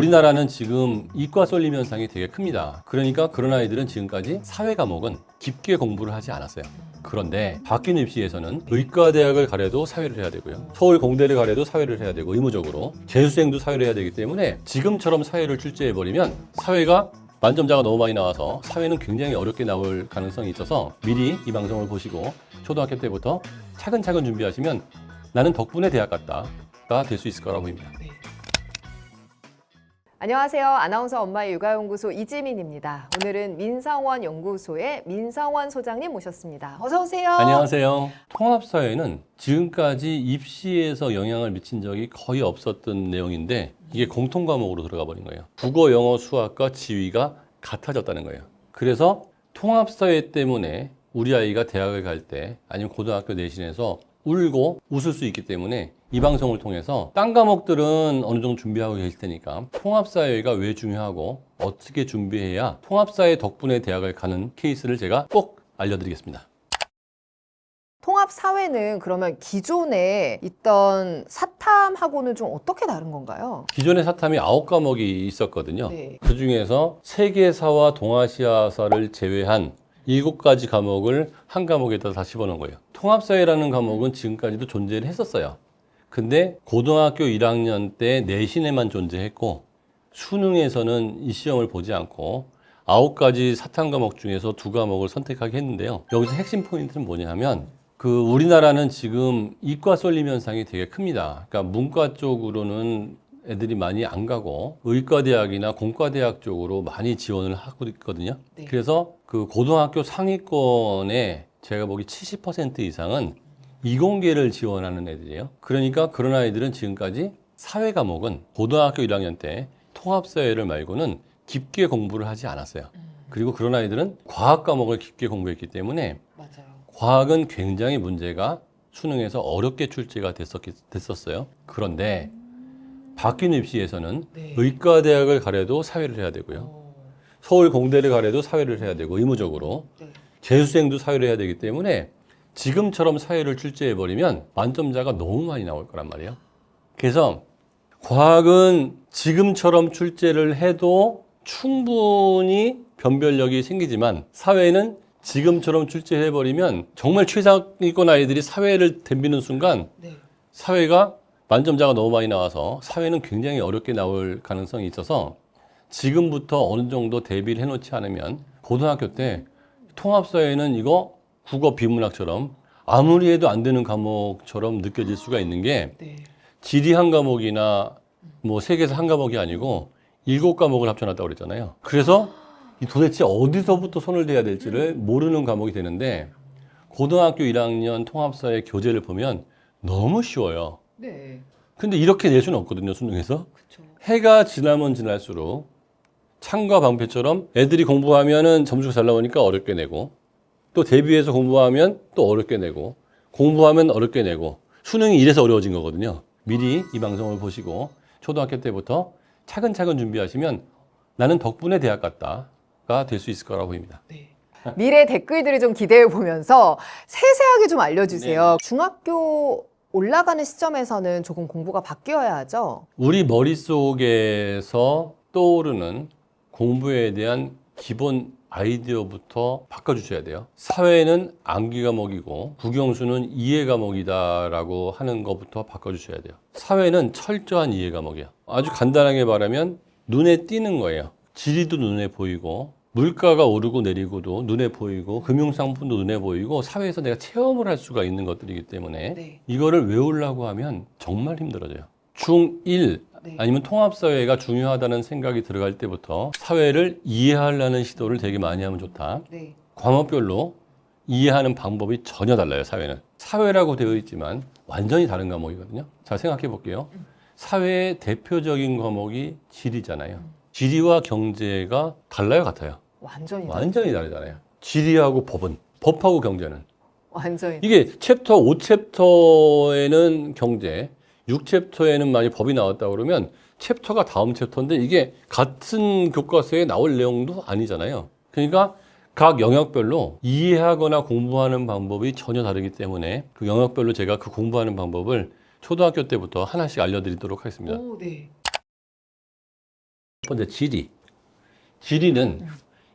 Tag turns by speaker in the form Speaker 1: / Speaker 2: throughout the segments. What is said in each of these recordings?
Speaker 1: 우리나라는 지금 이과 쏠림 현상이 되게 큽니다. 그러니까 그런 아이들은 지금까지 사회 과목은 깊게 공부를 하지 않았어요. 그런데 바뀐 입시에서는 의과대학을 가려도 사회를 해야 되고요. 서울 공대를 가려도 사회를 해야 되고 의무적으로 재수생도 사회를 해야 되기 때문에 지금처럼 사회를 출제해버리면 사회가 만점자가 너무 많이 나와서 사회는 굉장히 어렵게 나올 가능성이 있어서 미리 이 방송을 보시고 초등학교 때부터 차근차근 준비하시면 나는 덕분에 대학 갔다가 될 수 있을 거라고 보입니다.
Speaker 2: 안녕하세요. 아나운서 엄마의 육아연구소 이지민입니다. 오늘은 민성원 연구소의 민성원 소장님 모셨습니다. 어서 오세요.
Speaker 1: 안녕하세요. 통합사회는 지금까지 입시에서 영향을 미친 적이 거의 없었던 내용인데 이게 공통과목으로 들어가 버린 거예요. 국어, 영어, 수학과 지위가 같아졌다는 거예요. 그래서 통합사회 때문에 우리 아이가 대학을 갈 때 아니면 고등학교 내신에서 울고 웃을 수 있기 때문에 이 방송을 통해서 딴 과목들은 어느 정도 준비하고 계실 테니까 통합사회가 왜 중요하고 어떻게 준비해야 통합사회 덕분에 대학을 가는 케이스를 제가 꼭 알려드리겠습니다.
Speaker 2: 통합사회는 그러면 기존에 있던 사탐하고는 좀 어떻게 다른 건가요?
Speaker 1: 기존의 사탐이 9과목이 있었거든요.
Speaker 2: 네.
Speaker 1: 그 중에서 세계사와 동아시아사를 제외한 7가지 과목을 한 과목에다 다 집어넣은 거예요. 통합사회라는 과목은 지금까지도 존재를 했었어요. 근데 고등학교 1학년 때 내신에만 존재했고 수능에서는 이 시험을 보지 않고 9가지 사탐 과목 중에서 2과목을 선택하게 했는데요. 여기서 핵심 포인트는 뭐냐 하면 우리나라는 지금 이과 쏠림 현상이 되게 큽니다. 그러니까 문과 쪽으로는 애들이 많이 안 가고 의과대학이나 공과대학 쪽으로 많이 지원을 하고 있거든요.
Speaker 2: 네.
Speaker 1: 그래서 그 고등학교 상위권에 제가 보기 70% 이상은 이공계를 지원하는 애들이에요. 그러니까 그런 아이들은 지금까지 사회 과목은 고등학교 1학년 때 통합사회를 말고는 깊게 공부를 하지 않았어요. 그리고 그런 아이들은 과학 과목을 깊게 공부했기 때문에
Speaker 2: 맞아요.
Speaker 1: 과학은 굉장히 문제가 수능에서 어렵게 출제가 됐었어요. 그런데 바뀐 입시에서는
Speaker 2: 네.
Speaker 1: 의과대학을 가려도 사회를 해야 되고요. 서울 공대를 가려도 사회를 해야 되고 의무적으로
Speaker 2: 네.
Speaker 1: 재수생도 사회를 해야 되기 때문에 지금처럼 사회를 출제해버리면 만점자가 너무 많이 나올 거란 말이에요. 그래서 과학은 지금처럼 출제를 해도 충분히 변별력이 생기지만 사회는 지금처럼 출제해버리면 정말 최상위권 아이들이 사회를 덤비는 순간
Speaker 2: 네.
Speaker 1: 사회가 만점자가 너무 많이 나와서 사회는 굉장히 어렵게 나올 가능성이 있어서 지금부터 어느 정도 대비를 해놓지 않으면 고등학교 때 통합사회는 이거 국어 비문학처럼 아무리 해도 안 되는 과목처럼 느껴질 수가 있는 게
Speaker 2: 네.
Speaker 1: 지리 한 과목이나 뭐 세계사 한 과목이 아니고 7과목을 합쳐놨다고 그랬잖아요. 그래서 도대체 어디서부터 손을 대야 될지를 모르는 과목이 되는데 고등학교 1학년 통합사회 교재를 보면 너무 쉬워요.
Speaker 2: 네.
Speaker 1: 근데 이렇게 낼 수는 없거든요, 수능에서.
Speaker 2: 그렇죠.
Speaker 1: 해가 지나면 지날수록 창과 방패처럼 애들이 공부하면은 점수가 잘 나오니까 어렵게 내고 또 대비해서 공부하면 또 어렵게 내고 공부하면 어렵게 내고 수능이 이래서 어려워진 거거든요. 미리 이 방송을 보시고 초등학교 때부터 차근차근 준비하시면 나는 덕분에 대학 갔다가 될 수 있을 거라고 보입니다.
Speaker 2: 네. 미래 댓글들을 좀 기대해 보면서 세세하게 좀 알려주세요.
Speaker 1: 네.
Speaker 2: 중학교 올라가는 시점에서는 조금 공부가 바뀌어야 하죠?
Speaker 1: 우리 머릿속에서 떠오르는 공부에 대한 기본 아이디어부터 바꿔주셔야 돼요. 사회는 암기 과목이고 국영수는 이해 과목이다라고 하는 것부터 바꿔주셔야 돼요. 사회는 철저한 이해 과목이에요. 아주 간단하게 말하면 눈에 띄는 거예요. 지리도 눈에 보이고 물가가 오르고 내리고도 눈에 보이고 금융상품도 눈에 보이고 사회에서 내가 체험을 할 수가 있는 것들이기 때문에
Speaker 2: 네.
Speaker 1: 이거를 외우려고 하면 정말 힘들어져요. 중1
Speaker 2: 네.
Speaker 1: 아니면 통합사회가 중요하다는 생각이 들어갈 때부터 사회를 이해하려는 시도를 되게 많이 하면 좋다.
Speaker 2: 네.
Speaker 1: 과목별로 이해하는 방법이 전혀 달라요, 사회는. 사회라고 되어 있지만 완전히 다른 과목이거든요. 자, 생각해 볼게요. 사회의 대표적인 과목이 지리잖아요. 지리와 경제가 달라요, 같아요?
Speaker 2: 완전히
Speaker 1: 완전히 다르잖아요. 지리하고 법은, 법하고 경제는.
Speaker 2: 완전히
Speaker 1: 이게 챕터 5챕터에는 경제, 6챕터에는 만약 법이 나왔다 그러면 챕터가 다음 챕터인데 이게 같은 교과서에 나올 내용도 아니잖아요. 그러니까 각 영역별로 이해하거나 공부하는 방법이 전혀 다르기 때문에 그 영역별로 제가 그 공부하는 방법을 초등학교 때부터 하나씩 알려드리도록 하겠습니다.
Speaker 2: 오, 네.
Speaker 1: 번째 지리. 지리는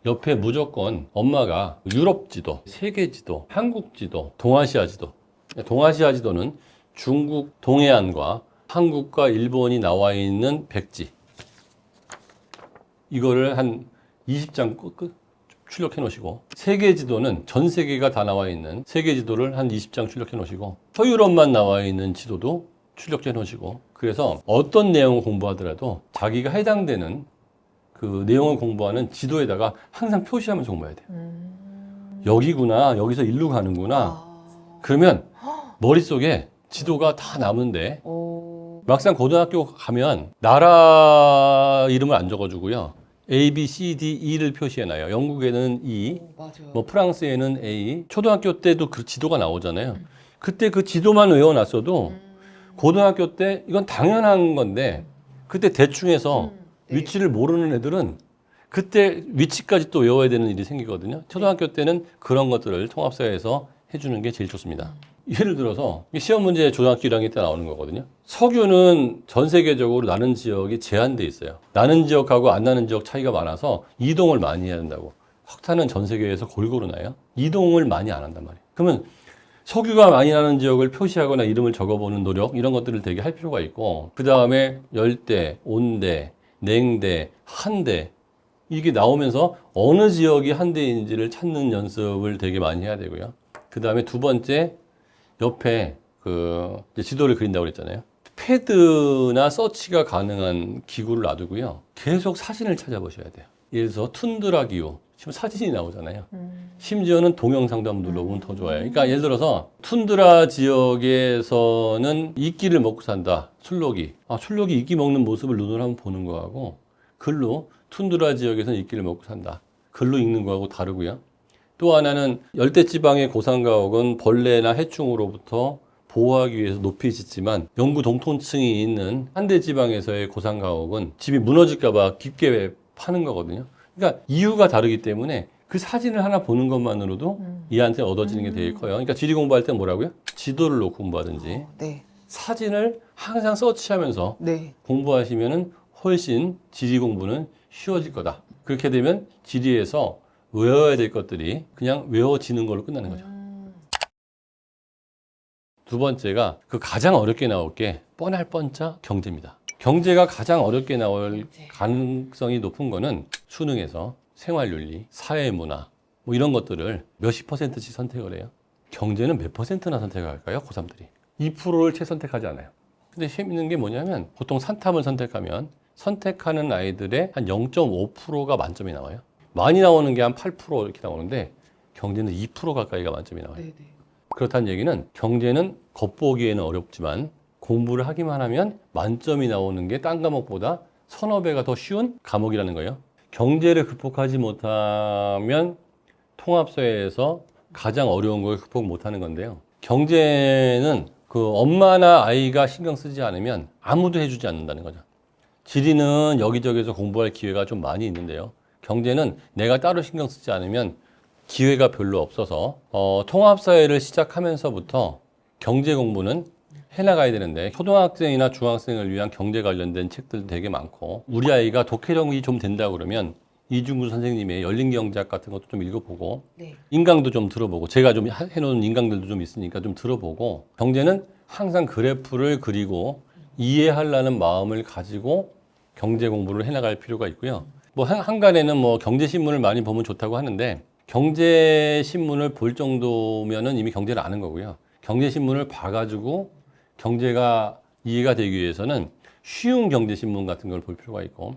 Speaker 1: 옆에 무조건 엄마가 유럽 지도, 세계 지도, 한국 지도, 동아시아 지도. 동아시아 지도는 중국 동해안과 한국과 일본이 나와 있는 백지. 이거를 한 20장 출력해 놓으시고, 세계 지도는 전 세계가 다 나와 있는 세계 지도를 한 20장 출력해 놓으시고, 서유럽만 나와 있는 지도도 출력해 놓으시고, 그래서 어떤 내용을 공부하더라도 자기가 해당되는 그 내용을 공부하는 지도에다가 항상 표시하면서 공부해야 돼요. 여기구나, 여기서 일로 가는구나. 그러면 머릿속에 지도가 다 남는데, 막상 고등학교 가면 나라 이름을 안 적어주고요. A, B, C, D, E를 표시해놔요. 영국에는 E,
Speaker 2: 맞아요.
Speaker 1: 뭐 프랑스에는 A. 초등학교 때도 그 지도가 나오잖아요. 그때 그 지도만 외워놨어도 고등학교 때 이건 당연한 건데, 그때 대충 해서 위치를 모르는 애들은 그때 위치까지 또 외워야 되는 일이 생기거든요. 초등학교 때는 그런 것들을 통합사회에서 해주는 게 제일 좋습니다. 예를 들어서 시험 문제 초등학교 1학년 때 나오는 거거든요. 석유는 전 세계적으로 나는 지역이 제한돼 있어요. 나는 지역하고 안 나는 지역 차이가 많아서 이동을 많이 해야 된다고. 석탄은 전 세계에서 골고루 나요. 이동을 많이 안 한단 말이에요. 그러면 석유가 많이 나는 지역을 표시하거나 이름을 적어보는 노력, 이런 것들을 되게 할 필요가 있고, 그 다음에 열대, 온대, 냉대, 한대, 이게 나오면서 어느 지역이 한대인지를 찾는 연습을 되게 많이 해야 되고요. 그 다음에 두 번째, 옆에 이제 지도를 그린다고 그랬잖아요. 패드나 서치가 가능한 기구를 놔두고요. 계속 사진을 찾아보셔야 돼요. 예를 들어서 툰드라 기후. 지금 사진이 나오잖아요. 심지어는 동영상도 한번 눌러보면 더 좋아요. 그러니까 예를 들어서 툰드라 지역에서는 이끼를 먹고 산다. 술록이. 술록이 이끼 먹는 모습을 눈으로 한번 보는 거하고, 글로 툰드라 지역에서는 이끼를 먹고 산다. 글로 읽는 거하고 다르고요. 또 하나는 열대지방의 고산가옥은 벌레나 해충으로부터 보호하기 위해서 높이 짓지만, 영구 동토층이 있는 한대지방에서의 고산가옥은 집이 무너질까 봐 깊게 파는 거거든요. 그러니까 이유가 다르기 때문에 그 사진을 하나 보는 것만으로도 이한테 얻어지는 게 되게 커요. 그러니까 지리 공부할 때 뭐라고요? 지도를 놓고 공부하든지
Speaker 2: 네.
Speaker 1: 사진을 항상 서치하면서
Speaker 2: 네.
Speaker 1: 공부하시면은 훨씬 지리 공부는 쉬워질 거다. 그렇게 되면 지리에서 외워야 될 것들이 그냥 외워지는 걸로 끝나는 거죠. 두 번째가 그 가장 어렵게 나올 게 뻔할 뻔짜 경제입니다. 경제가 가장 어렵게 나올 가능성이 높은 거는 수능에서 생활윤리, 사회문화 뭐 이런 것들을 몇십 %씩 선택을 해요. 경제는 몇 %나 선택을 할까요? 고3들이. 2%를 채 선택하지 않아요. 근데 재밌는 게 뭐냐면 보통 산탐을 선택하면 선택하는 아이들의 한 0.5%가 만점이 나와요. 많이 나오는 게 한 8% 이렇게 나오는데 경제는 2% 가까이가 만점이 나와요.
Speaker 2: 네네.
Speaker 1: 그렇다는 얘기는 경제는 겉보기에는 어렵지만 공부를 하기만 하면 만점이 나오는 게 딴 과목보다 서너 배가 더 쉬운 과목이라는 거예요. 경제를 극복하지 못하면 통합사회에서 가장 어려운 걸 극복 못하는 건데요. 경제는 그 엄마나 아이가 신경 쓰지 않으면 아무도 해주지 않는다는 거죠. 지리는 여기저기서 공부할 기회가 좀 많이 있는데요. 경제는 내가 따로 신경 쓰지 않으면 기회가 별로 없어서 통합사회를 시작하면서부터 경제 공부는 해나가야 되는데, 초등학생이나 중학생을 위한 경제 관련된 책들 되게 많고, 우리 아이가 독해력이 좀 된다 그러면 이중구 선생님의 열린경제학 같은 것도 좀 읽어보고,
Speaker 2: 네.
Speaker 1: 인강도 좀 들어보고, 제가 좀 해놓은 인강들도 좀 있으니까 좀 들어보고, 경제는 항상 그래프를 그리고 이해하려는 마음을 가지고 경제 공부를 해나갈 필요가 있고요. 뭐 한간에는 뭐 경제신문을 많이 보면 좋다고 하는데, 경제신문을 볼 정도면은 이미 경제를 아는 거고요. 경제신문을 봐가지고 경제가 이해가 되기 위해서는 쉬운 경제신문 같은 걸 볼 필요가 있고,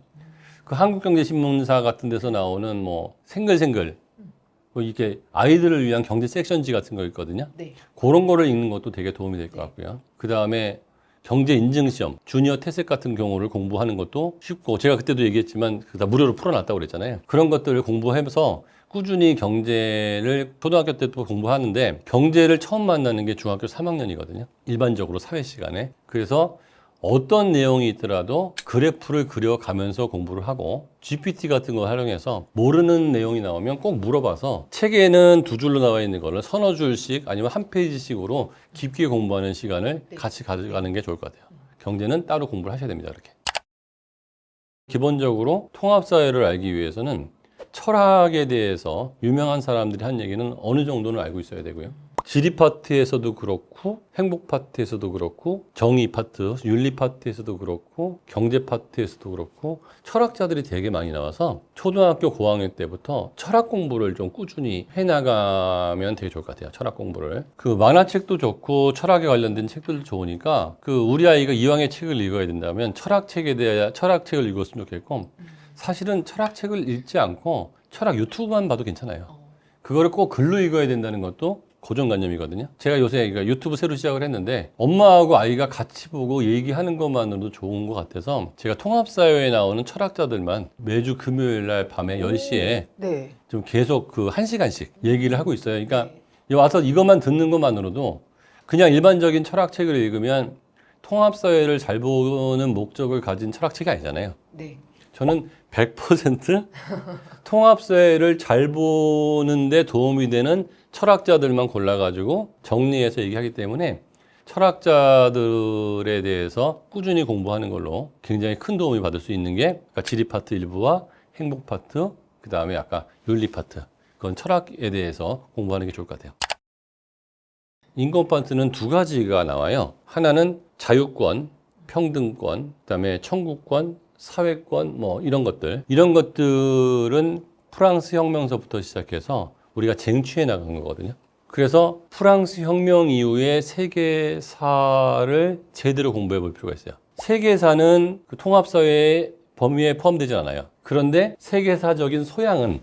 Speaker 1: 그 한국경제신문사 같은 데서 나오는 뭐 생글생글 뭐 이렇게 아이들을 위한 경제 섹션지 같은 거 있거든요.
Speaker 2: 네.
Speaker 1: 그런 거를 읽는 것도 되게 도움이 될 것 같고요. 그 다음에 경제 인증시험, 주니어 태색 같은 경우를 공부하는 것도 쉽고, 제가 그때도 얘기했지만 다 무료로 풀어놨다고 그랬잖아요. 그런 것들을 공부하면서 꾸준히 경제를 초등학교 때부터 공부하는데, 경제를 처음 만나는 게 중학교 3학년이거든요. 일반적으로 사회 시간에. 그래서 어떤 내용이 있더라도 그래프를 그려가면서 공부를 하고, GPT 같은 거 활용해서 모르는 내용이 나오면 꼭 물어봐서, 책에는 2줄로 나와 있는 거를 서너 줄씩 아니면 한 페이지씩으로 깊게 공부하는 시간을 같이 가져가는 게 좋을 것 같아요. 경제는 따로 공부를 하셔야 됩니다. 이렇게. 기본적으로 통합사회를 알기 위해서는 철학에 대해서 유명한 사람들이 한 얘기는 어느 정도는 알고 있어야 되고요. 지리 파트에서도 그렇고 행복 파트에서도 그렇고 정의 파트, 윤리 파트에서도 그렇고 경제 파트에서도 그렇고 철학자들이 되게 많이 나와서 초등학교 고학년 때부터 철학 공부를 좀 꾸준히 해나가면 되게 좋을 것 같아요. 철학 공부를. 그 만화책도 좋고 철학에 관련된 책들도 좋으니까 그 우리 아이가 이왕에 책을 읽어야 된다면 철학책에 대해 철학책을 읽었으면 좋겠고 사실은 철학책을 읽지 않고 철학 유튜브만 봐도 괜찮아요. 그거를 꼭 글로 읽어야 된다는 것도 고정관념이거든요. 제가 요새 유튜브 새로 시작을 했는데 엄마하고 아이가 같이 보고 얘기하는 것만으로도 좋은 것 같아서 제가 통합사회에 나오는 철학자들만 매주 금요일 날 밤에 10시에
Speaker 2: 네.
Speaker 1: 좀 계속 그 1시간씩 얘기를 하고 있어요. 그러니까 와서 이것만 듣는 것만으로도 그냥 일반적인 철학책을 읽으면 통합사회를 잘 보는 목적을 가진 철학책이 아니잖아요.
Speaker 2: 네.
Speaker 1: 저는 100% 통합사회를 잘 보는데 도움이 되는 철학자들만 골라가지고 정리해서 얘기하기 때문에 철학자들에 대해서 꾸준히 공부하는 걸로 굉장히 큰 도움이 받을 수 있는 게 지리 파트 일부와 행복 파트, 그 다음에 아까 윤리 파트. 그건 철학에 대해서 공부하는 게 좋을 것 같아요. 인권 파트는 두 가지가 나와요. 하나는 자유권, 평등권, 그 다음에 청구권, 사회권, 뭐 이런 것들. 이런 것들은 프랑스 혁명서부터 시작해서 우리가 쟁취해 나간 거거든요. 그래서 프랑스 혁명 이후에 세계사를 제대로 공부해 볼 필요가 있어요. 세계사는 그 통합사회의 범위에 포함되지 않아요. 그런데 세계사적인 소양은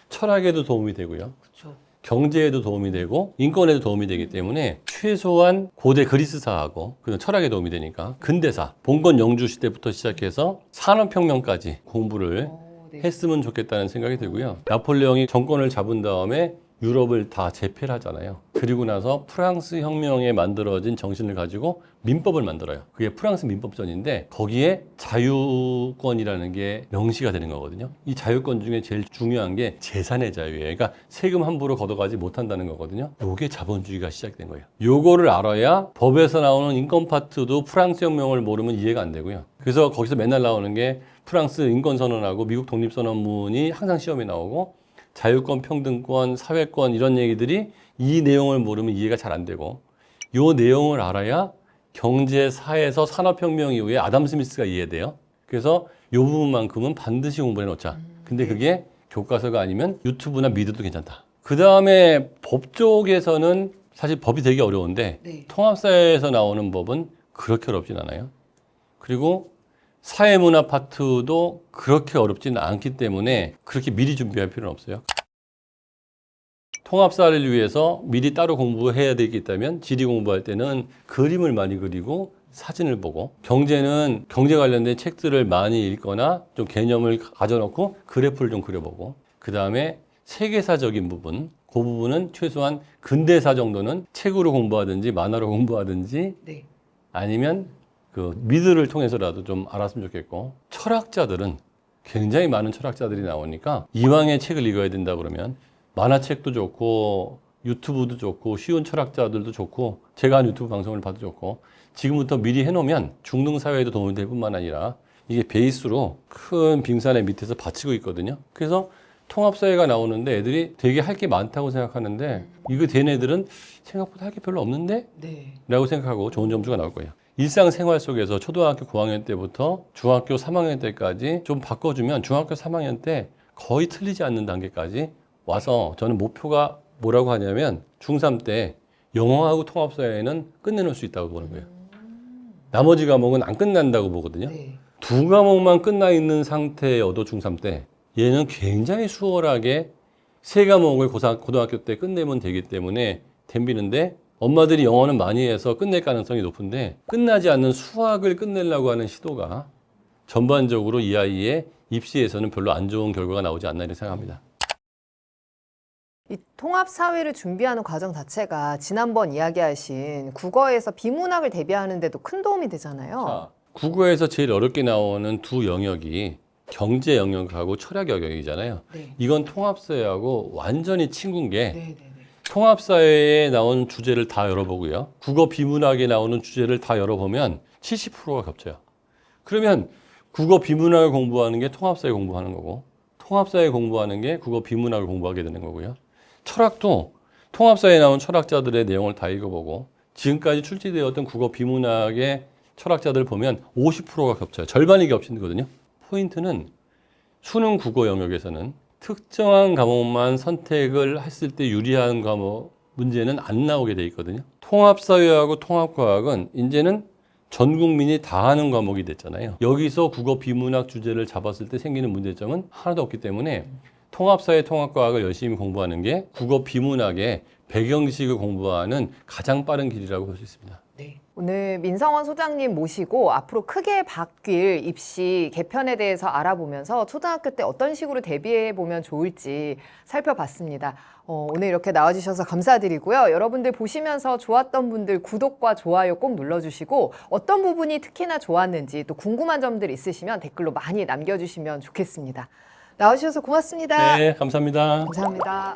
Speaker 1: 철학에도 도움이 되고요.
Speaker 2: 그렇죠.
Speaker 1: 경제에도 도움이 되고 인권에도 도움이 되기 때문에 최소한 고대 그리스사하고 그 철학에 도움이 되니까 근대사, 봉건 영주 시대부터 시작해서 산업혁명까지 공부를
Speaker 2: 네.
Speaker 1: 했으면 좋겠다는 생각이 들고요. 나폴레옹이 정권을 잡은 다음에 유럽을 다 제패를 하잖아요. 그리고 나서 프랑스 혁명에 만들어진 정신을 가지고 민법을 만들어요. 그게 프랑스 민법전인데 거기에 자유권이라는 게 명시가 되는 거거든요. 이 자유권 중에 제일 중요한 게 재산의 자유예요. 그러니까 세금 함부로 걷어가지 못한다는 거거든요. 요게 자본주의가 시작된 거예요. 요거를 알아야 법에서 나오는 인권 파트도 프랑스 혁명을 모르면 이해가 안 되고요. 그래서 거기서 맨날 나오는 게 프랑스 인권선언하고 미국 독립선언문이 항상 시험에 나오고 자유권, 평등권, 사회권 이런 얘기들이 이 내용을 모르면 이해가 잘 안 되고 이 내용을 알아야 경제사에서 산업혁명 이후에 아담 스미스가 이해돼요. 그래서 이 부분만큼은 반드시 공부해 놓자. 근데 그게 교과서가 아니면 유튜브나 미드도 괜찮다. 그 다음에 법 쪽에서는 사실 법이 되게 어려운데
Speaker 2: 네.
Speaker 1: 통합사회에서 나오는 법은 그렇게 어렵진 않아요. 그리고 사회문화 파트도 그렇게 어렵지는 않기 때문에 그렇게 미리 준비할 필요는 없어요. 통합사를 위해서 미리 따로 공부해야 되기 게 있다면 지리 공부할 때는 그림을 많이 그리고 사진을 보고 경제는 경제 관련된 책들을 많이 읽거나 좀 개념을 가져놓고 그래프를 좀 그려보고 그 다음에 세계사적인 부분 그 부분은 최소한 근대사 정도는 책으로 공부하든지 만화로 공부하든지
Speaker 2: 네.
Speaker 1: 아니면 그 미드를 통해서라도 좀 알았으면 좋겠고 철학자들은 굉장히 많은 철학자들이 나오니까 이왕에 책을 읽어야 된다 그러면 만화책도 좋고 유튜브도 좋고 쉬운 철학자들도 좋고 제가 한 유튜브 방송을 봐도 좋고 지금부터 미리 해놓으면 중등사회에도 도움이 될 뿐만 아니라 이게 베이스로 큰 빙산의 밑에서 받치고 있거든요. 그래서 통합사회가 나오는데 애들이 되게 할 게 많다고 생각하는데 이거 된 애들은 생각보다 할 게 별로 없는데?
Speaker 2: 네.
Speaker 1: 라고 생각하고 좋은 점수가 나올 거예요. 일상생활 속에서 초등학교 9학년 때부터 중학교 3학년 때까지 좀 바꿔주면 중학교 3학년 때 거의 틀리지 않는 단계까지 와서 저는 목표가 뭐라고 하냐면 중3 때 영어하고 통합사회는 끝내놓을 수 있다고 보는 거예요. 나머지 과목은 안 끝난다고 보거든요.
Speaker 2: 네.
Speaker 1: 두 과목만 끝나 있는 상태여도 중3 때 얘는 굉장히 수월하게 세 과목을 고등학교 때 끝내면 되기 때문에 덤비는데 엄마들이 영어는 많이 해서 끝낼 가능성이 높은데 끝나지 않는 수학을 끝내려고 하는 시도가 전반적으로 이 아이의 입시에서는 별로 안 좋은 결과가 나오지 않나 이렇게 생각합니다.
Speaker 2: 이 통합사회를 준비하는 과정 자체가 지난번 이야기하신 국어에서 비문학을 대비하는 데도 큰 도움이 되잖아요.
Speaker 1: 자, 국어에서 제일 어렵게 나오는 두 영역이 경제 영역하고 철학 영역이잖아요.
Speaker 2: 네.
Speaker 1: 이건 통합사회하고 완전히 친구인 게
Speaker 2: 네.
Speaker 1: 통합사회에 나온 주제를 다 열어보고요. 국어 비문학에 나오는 주제를 다 열어보면 70%가 겹쳐요. 그러면 국어 비문학을 공부하는 게 통합사회 공부하는 거고, 통합사회 공부하는 게 국어 비문학을 공부하게 되는 거고요. 철학도 통합사회에 나온 철학자들의 내용을 다 읽어보고 지금까지 출제되었던 국어 비문학의 철학자들 보면 50%가 겹쳐요. 절반이 겹치거든요. 포인트는 수능 국어 영역에서는 특정한 과목만 선택을 했을 때 유리한 과목 문제는 안 나오게 돼 있거든요. 통합사회하고 통합과학은 이제는 전 국민이 다 하는 과목이 됐잖아요. 여기서 국어 비문학 주제를 잡았을 때 생기는 문제점은 하나도 없기 때문에 통합사회 통합과학을 열심히 공부하는 게 국어 비문학의 배경지식을 공부하는 가장 빠른 길이라고 볼 수 있습니다.
Speaker 2: 네. 오늘 민성원 소장님 모시고 앞으로 크게 바뀔 입시 개편에 대해서 알아보면서 초등학교 때 어떤 식으로 대비해 보면 좋을지 살펴봤습니다. 오늘 이렇게 나와주셔서 감사드리고요. 여러분들 보시면서 좋았던 분들 구독과 좋아요 꼭 눌러주시고 어떤 부분이 특히나 좋았는지 또 궁금한 점들 있으시면 댓글로 많이 남겨주시면 좋겠습니다. 나와주셔서 고맙습니다.
Speaker 1: 네, 감사합니다.
Speaker 2: 감사합니다.